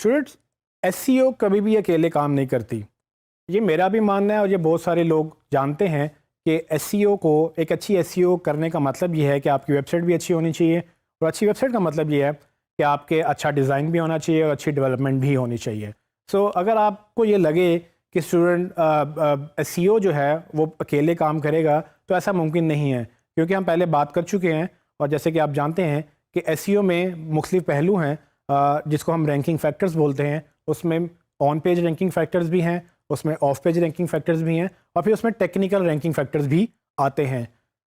Students, SEO कभी भी अकेले काम नहीं करती। ये मेरा भी मानना है और ये बहुत सारे लोग जानते हैं कि एसईओ को एक अच्छी एसईओ करने का मतलब ये है कि आपकी वेबसाइट भी अच्छी होनी चाहिए, और अच्छी वेबसाइट का मतलब ये है कि आपके अच्छा डिज़ाइन भी होना चाहिए और अच्छी डेवलपमेंट भी होनी चाहिए। सो अगर आपको ये लगे कि स्टूडेंट एसईओ जो है वो अकेले काम करेगा, तो ऐसा मुमकिन नहीं है, क्योंकि हम पहले बात कर चुके हैं। और जैसे कि आप जानते हैं कि एसईओ में मुख्तलिफ पहलू हैं, जिसको हम रैंकिंग फैक्टर्स बोलते हैं। उसमें ऑन पेज रैंकिंग फैक्टर्स भी हैं, उसमें ऑफ पेज रैंकिंग फैक्टर्स भी हैं, और फिर उसमें टेक्निकल रैंकिंग फैक्टर्स भी आते हैं।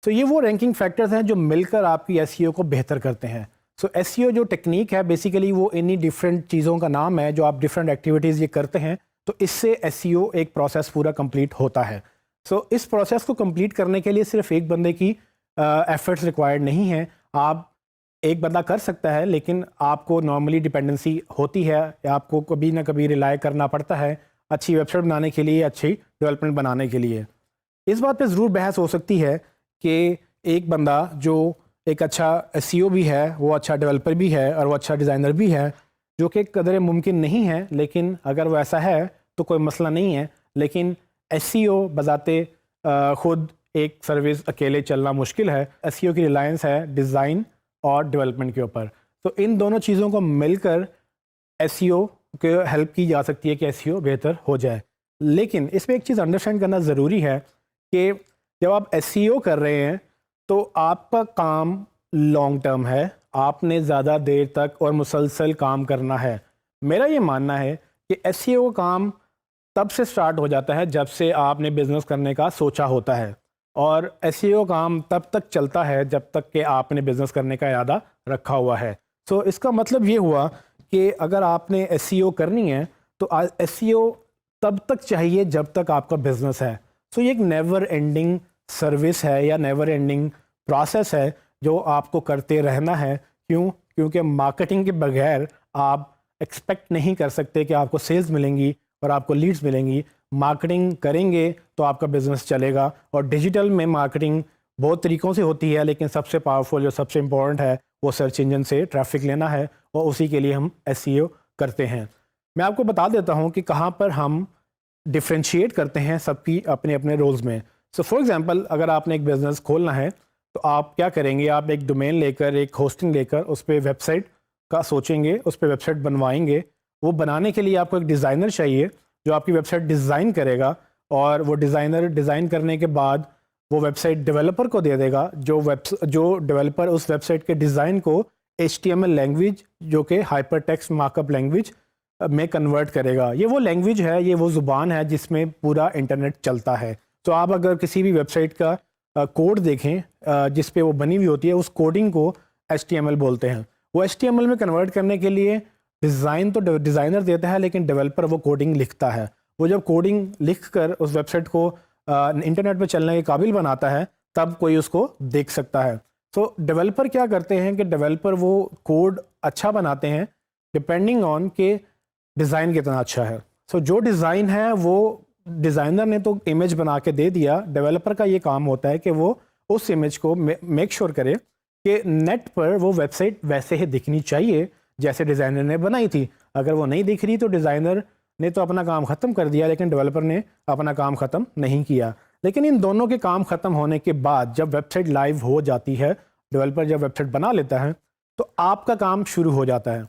तो ये वो रैंकिंग फैक्टर्स हैं जो मिलकर आपकी एसईओ को बेहतर करते हैं। सो एसईओ जो टेक्निक है, बेसिकली वो इन्हीं डिफरेंट चीज़ों का नाम है जो आप डिफरेंट एक्टिविटीज़ ये करते हैं, तो इससे एसईओ एक प्रोसेस पूरा कंप्लीट होता है। सो इस प्रोसेस को कंप्लीट करने के लिए सिर्फ एक बंदे की एफर्ट्स रिक्वायर्ड नहीं है। आप एक बंदा कर सकता है, लेकिन आपको नॉर्मली डिपेंडेंसी होती है, आपको कभी ना कभी रिलाय करना पड़ता है अच्छी वेबसाइट बनाने के लिए, अच्छी डेवलपमेंट बनाने के लिए। इस बात पे ज़रूर बहस हो सकती है कि एक बंदा जो एक अच्छा एसईओ भी है, वो अच्छा डेवलपर भी है और वो अच्छा डिज़ाइनर भी है, जो कि कदर मुमकिन नहीं है, लेकिन अगर वो ऐसा है तो कोई मसला नहीं है। लेकिन एसईओ बजाते खुद एक सर्विस अकेले चलना मुश्किल है। एसईओ की रिलायंस है डिज़ाइन और डेवलपमेंट के ऊपर। तो इन दोनों चीज़ों को मिलकर एसईओ को हेल्प की जा सकती है कि एसईओ बेहतर हो जाए। लेकिन इसमें एक चीज़ अंडरस्टैंड करना ज़रूरी है कि जब आप एसईओ कर रहे हैं तो आपका काम लॉन्ग टर्म है, आपने ज़्यादा देर तक और मुसलसल काम करना है। मेरा ये मानना है कि एसईओ का काम तब से स्टार्ट हो जाता है जब से आपने बिज़नेस करने का सोचा होता है, और एसईओ काम तब तक चलता है जब तक कि आपने बिज़नेस करने का इरादा रखा हुआ है। सो इसका मतलब ये हुआ कि अगर आपने एसईओ करनी है तो एसईओ तब तक चाहिए जब तक आपका बिज़नेस है। सो ये एक नेवर एंडिंग सर्विस है या नेवर एंडिंग प्रोसेस है जो आपको करते रहना है। क्यों? क्योंकि मार्केटिंग के बगैर आप एक्सपेक्ट नहीं कर सकते कि आपको सेल्स मिलेंगी और आपको लीड्स मिलेंगी। मार्केटिंग करेंगे तो आपका बिजनेस चलेगा, और डिजिटल में मार्केटिंग बहुत तरीक़ों से होती है, लेकिन सबसे पावरफुल जो सबसे इम्पोर्टेंट है वो सर्च इंजन से ट्रैफिक लेना है, और उसी के लिए हम एसईओ करते हैं। मैं आपको बता देता हूँ कि कहाँ पर हम डिफ्रेंशिएट करते हैं सबकी अपने अपने रोल्स में। सो फॉर एग्जांपल, अगर आपने एक बिज़नेस खोलना है तो आप क्या करेंगे, आप एक डोमेन लेकर, एक होस्टिंग लेकर उस पर वेबसाइट का सोचेंगे, उस पर वेबसाइट बनवाएंगे। वो बनाने के लिए आपको एक डिज़ाइनर चाहिए जो आपकी वेबसाइट डिज़ाइन करेगा, और वो डिज़ाइनर डिज़ाइन करने के बाद वो वेबसाइट डेवलपर को दे देगा, जो डेवलपर उस वेबसाइट के डिज़ाइन को HTML लैंग्वेज, जो कि हाइपर टेक्स्ट मार्कअप लैंग्वेज में कन्वर्ट करेगा। ये वो लैंग्वेज है, ये वो ज़ुबान है जिसमें पूरा इंटरनेट चलता है। तो आप अगर किसी भी वेबसाइट का कोड देखें जिस पे वो बनी हुई होती है, उस कोडिंग को HTML बोलते हैं। वो HTML में कन्वर्ट करने के लिए डिज़ाइन तो डिज़ाइनर देता है, लेकिन डेवलपर वो कोडिंग लिखता है। वो जब कोडिंग लिख कर उस वेबसाइट को इंटरनेट पे चलने के काबिल बनाता है, तब कोई उसको देख सकता है। तो डेवलपर क्या करते हैं कि डेवलपर वो कोड अच्छा बनाते हैं डिपेंडिंग ऑन के डिज़ाइन कितना अच्छा है। सो जो डिज़ाइन है वो डिज़ाइनर ने तो इमेज बना के दे दिया, डेवलपर का ये काम होता है कि वो उस इमेज को मेक श्योर करे कि नेट पर वो वेबसाइट वैसे ही दिखनी चाहिए जैसे डिज़ाइनर ने बनाई थी। अगर वो नहीं दिख रही तो डिज़ाइनर ने तो अपना काम ख़त्म कर दिया, लेकिन डेवलपर ने अपना काम ख़त्म नहीं किया। लेकिन इन दोनों के काम ख़त्म होने के बाद जब वेबसाइट लाइव हो जाती है, डेवलपर जब वेबसाइट बना लेता है, तो आपका काम शुरू हो जाता है।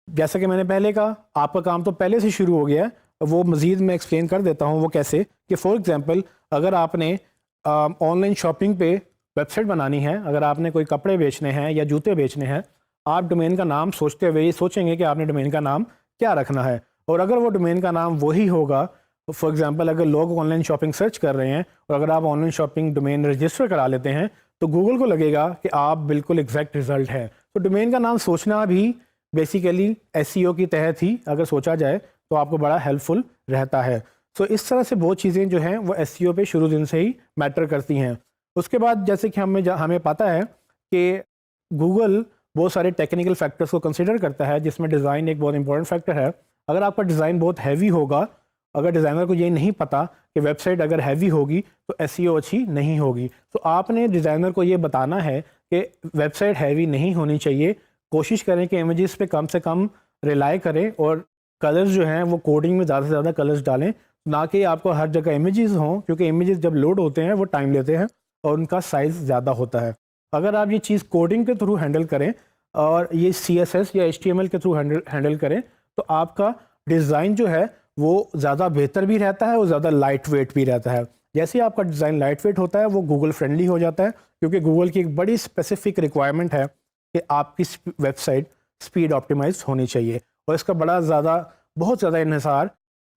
जैसा कि मैंने पहले कहा, आपका काम तो पहले से शुरू हो गया है। वो मज़ीद मैं एक्सप्लेन कर देता हूँ वो कैसे, कि फॉर एग्ज़ाम्पल अगर आपने ऑनलाइन शॉपिंग पे वेबसाइट बनानी है, अगर आपने कोई कपड़े बेचने हैं या जूते बेचने हैं, आप डोमेन का नाम सोचते हुए ये सोचेंगे कि आपने डोमेन का नाम क्या रखना है। और अगर वो डोमेन का नाम वही होगा, फॉर एग्ज़ाम्पल अगर लोग ऑनलाइन शॉपिंग सर्च कर रहे हैं और अगर आप ऑनलाइन शॉपिंग डोमेन रजिस्टर करा लेते हैं, तो गूगल को लगेगा कि आप बिल्कुल एग्जैक्ट रिजल्ट है। तो डोमेन का नाम सोचना भी बेसिकली एसईओ की तहत ही अगर सोचा जाए तो आपको बड़ा हेल्पफुल रहता है। सो इस तरह से बहुत चीज़ें जो हैं वो एसईओ पे शुरू दिन से ही मैटर करती हैं। उसके बाद जैसे कि हमें पता है कि गूगल बहुत सारे टेक्निकल फैक्टर्स को कंसिडर करता है, जिसमें डिज़ाइन एक बहुत इंपॉर्टेंट फैक्टर है। अगर आपका डिज़ाइन बहुत हैवी होगा, अगर डिज़ाइनर को ये नहीं पता कि वेबसाइट अगर हैवी होगी तो एसईओ अच्छी नहीं होगी, तो आपने डिज़ाइनर को ये बताना है कि वेबसाइट हैवी नहीं होनी चाहिए। कोशिश करें कि इमेजेस पे कम से कम रिलाई करें और कलर्स जो हैं वो कोडिंग में ज़्यादा से ज़्यादा कलर्स डालें, ना कि आपको हर जगह इमेजेस हों, क्योंकि इमेजेस जब लोड होते हैं वो टाइम लेते हैं और उनका साइज़ ज़्यादा होता है। अगर आप ये चीज़ कोडिंग के थ्रू हैंडल करें और ये CSS या HTML के थ्रू हैंडल करें तो आपका डिज़ाइन जो है वो ज़्यादा बेहतर भी रहता है और ज़्यादा लाइट वेट भी रहता है। जैसे ही आपका डिज़ाइन लाइट वेट होता है वो गूगल फ्रेंडली हो जाता है, क्योंकि गूगल की एक बड़ी स्पेसिफिक रिक्वायरमेंट है कि आपकी वेबसाइट स्पीड ऑप्टिमाइज होनी चाहिए और इसका बहुत ज़्यादा इन्हिसार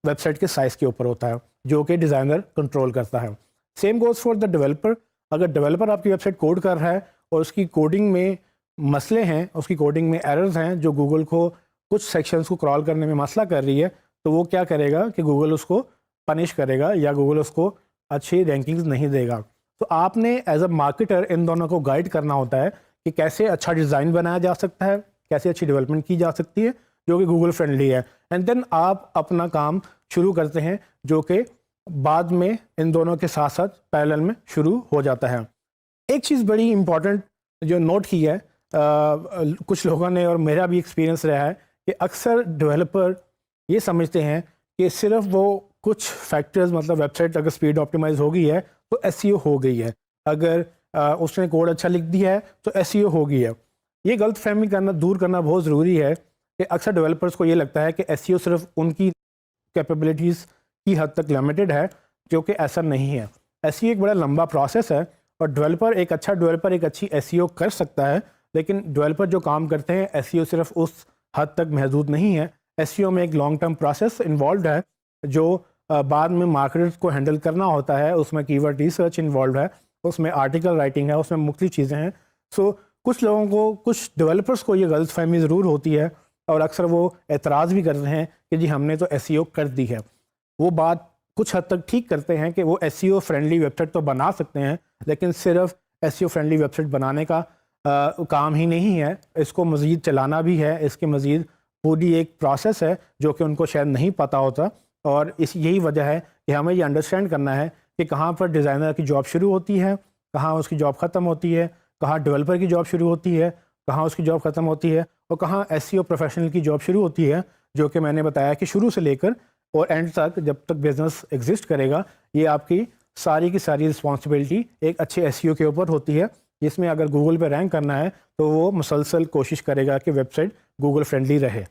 वेबसाइट के साइज़ के ऊपर होता है, जो कि डिज़ाइनर कंट्रोल करता है। Same goes for the developer. अगर डेवलपर आपकी वेबसाइट कोड कर रहा है और उसकी कोडिंग में मसले हैं, उसकी कोडिंग में एरर्स हैं जो गूगल को कुछ सेक्शंस को क्रॉल करने में मसला कर रही है, तो वो क्या करेगा कि गूगल उसको पनिश करेगा या गूगल उसको अच्छी रैंकिंग्स नहीं देगा। तो आपने एज अ मार्केटर इन दोनों को गाइड करना होता है कि कैसे अच्छा डिज़ाइन बनाया जा सकता है, कैसे अच्छी डेवलपमेंट की जा सकती है जो कि गूगल फ्रेंडली है, एंड देन आप अपना काम शुरू करते हैं जो कि बाद में इन दोनों के साथ साथ पैरेलल में शुरू हो जाता है। एक चीज़ बड़ी इंपॉर्टेंट जो नोट की है कुछ लोगों ने और मेरा भी एक्सपीरियंस रहा है कि अक्सर डेवलपर ये समझते हैं कि सिर्फ वो कुछ फैक्टर्स, मतलब वेबसाइट अगर स्पीड ऑप्टिमाइज हो गई है तो एसईओ हो गई है, अगर उसने कोड अच्छा लिख दिया है तो एसईओ हो गई है। ये गलत फहमी दूर करना बहुत ज़रूरी है कि अक्सर डेवलपर्स को ये लगता है कि एसईओ सिर्फ उनकी कैपेबिलिटीज़ की हद तक लिमिटेड है, जो कि ऐसा नहीं है। एसईओ एक बड़ा लंबा प्रोसेस है और एक अच्छा डेवलपर एक अच्छी एसईओ कर सकता है, लेकिन डेवलपर जो काम करते हैं एसईओ सिर्फ उस हद तक महदूद नहीं है। एसईओ में एक लॉन्ग टर्म प्रोसेस इन्वॉल्व है जो बाद में मार्केटर्स को हैंडल करना होता है, उसमें कीवर्ड रिसर्च इन्वॉल्व है, उसमें आर्टिकल राइटिंग है, उसमें मुख्तलिफ चीज़ें हैं। सो कुछ लोगों को, कुछ डेवलपर्स को ये गलतफहमी ज़रूर होती है और अक्सर वो एतराज़ भी करते हैं कि जी हमने तो एसईओ कर दी है। वो बात कुछ हद तक ठीक करते हैं कि वो एसईओ फ्रेंडली वेबसाइट तो बना सकते हैं, लेकिन सिर्फ एसईओ फ्रेंडली वेबसाइट बनाने का काम ही नहीं है, इसको मज़ीद चलाना भी है, इसके मज़ीद पूरी एक प्रोसेस है जो कि उनको शायद नहीं पता होता। और यही वजह है कि हमें ये अंडरस्टैंड करना है कि कहाँ पर डिज़ाइनर की जॉब शुरू होती है, कहाँ उसकी जॉब ख़त्म होती है, कहाँ डेवलपर की जॉब शुरू होती है, कहाँ उसकी जॉब ख़त्म होती है, और कहाँ एसईओ प्रोफेशनल की जॉब शुरू होती है, जो कि मैंने बताया कि शुरू से लेकर और एंड तक जब तक बिज़नेस एग्जिस्ट करेगा, ये आपकी सारी की सारी रिस्पॉन्सिबिलिटी एक अच्छे एसईओ के ऊपर होती है, जिसमें अगर गूगल पे रैंक करना है तो वो मुसलसल कोशिश करेगा कि वेबसाइट गूगल फ्रेंडली रहे।